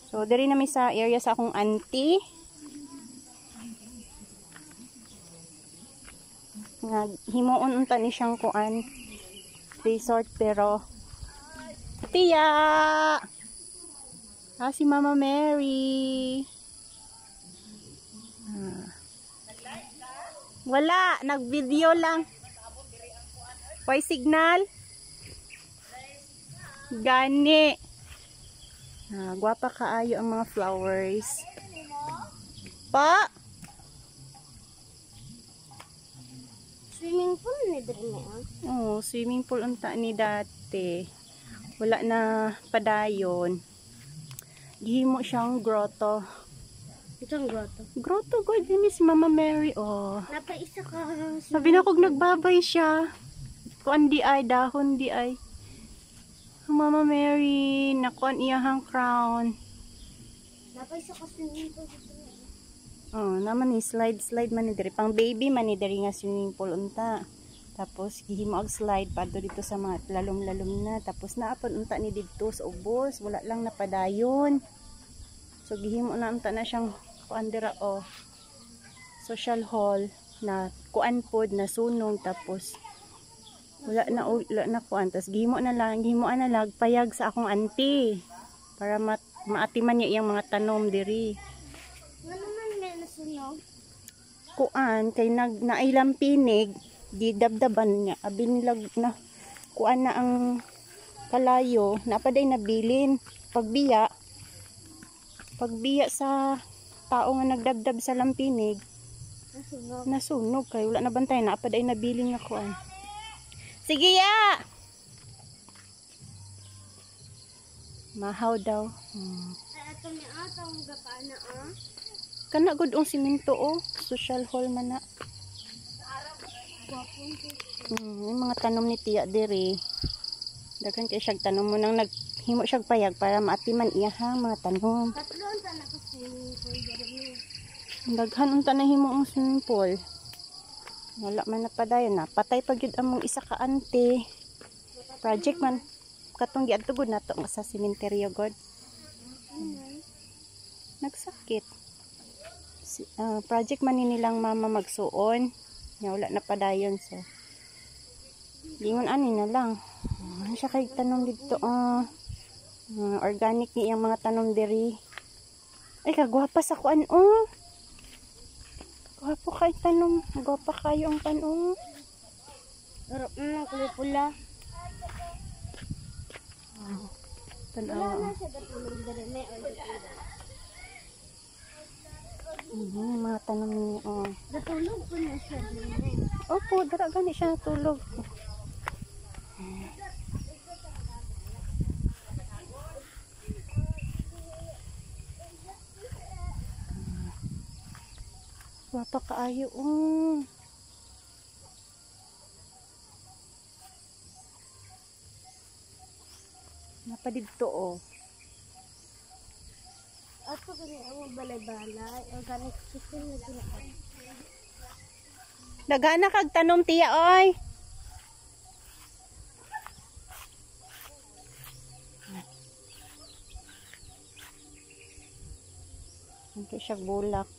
So, diri namin sa area sa akong auntie. Himuon unta ni siyang kuan resort pero Tia! Si Mama Mary. Wala, nag-video lang. Why signal? Gani. Gwapa kaayo ang mga flowers. Pa? Swimming pool ni diri na. Oh, swimming pool unta ni dati. Wala na padayon. Gihimo siyang grotto. Itong grotto. Grotto good ni si Mama Mary oh. Napaisa ka. Sabi na kog nagbabay siya. Kuan di ay dahon di ay. Mama Mary, nakuan iyahang crown. Napaisa ka swimming pool. Oh, naman ni slide man ni diri pang baby man ni diri nga swimming pool unta. Tapos gihimo og slide padto dito sa mga lalom-lalom na. Tapos naapon unta ni didto sa ubos, wala lang napadayon. So gihimo na unta na siyang kuan dira oh. Social hall na kuan pod na sunog tapos wala na kuan. Tapos gihimo na lang payag sa akong auntie para maatiman niya iyang mga tanom diri. Ano man may nasunog? Kuan kay naailang pinig di dabdaban niya abinlag na kuan na ang kalayo napaday nabilin pagbiya sa tao nga nagdabdab sa lampinig nasunog kay wala na bantay napaday nabilin nga kuan. Sige ya. Mahaw daw. Ato ni atong gapana Kana gud ang simento oh, social hall man na. Yung mga tanom ni Tia diri. Daghan kay siyang tanom mo nang naghimo siyang payag para maatiman iya ha mga tanom. Tatlo unta na ka swimming pool diri. Daghan unta na himo ang swimming pool. Wala man na padayon na. Patay pa gyud among isa ka ante. Project man katong giadto gud nato sa sementeryo god. Nagsakit. Project man nilang mama magsuon. Nya wala na padayon so. Gingon ani na lang. Ano siya kay tanom dito organic ni ang mga tanom diri. Ay kagwapa sa kuan oh. Gwapo kay tanom, gwapa kayo ang tanom. Arap na kulay pula. Tanawa. Wala na siya datulog diri may Mga tanom niya oh. Datulog po na siya diri. Opo, dara gani siya natulog. Wapa kaayo Napa dito oh. Ato gani ang balay-balay, organic chicken na ginawa. Dagana kag tanom tiya oy. Ito siya bulak.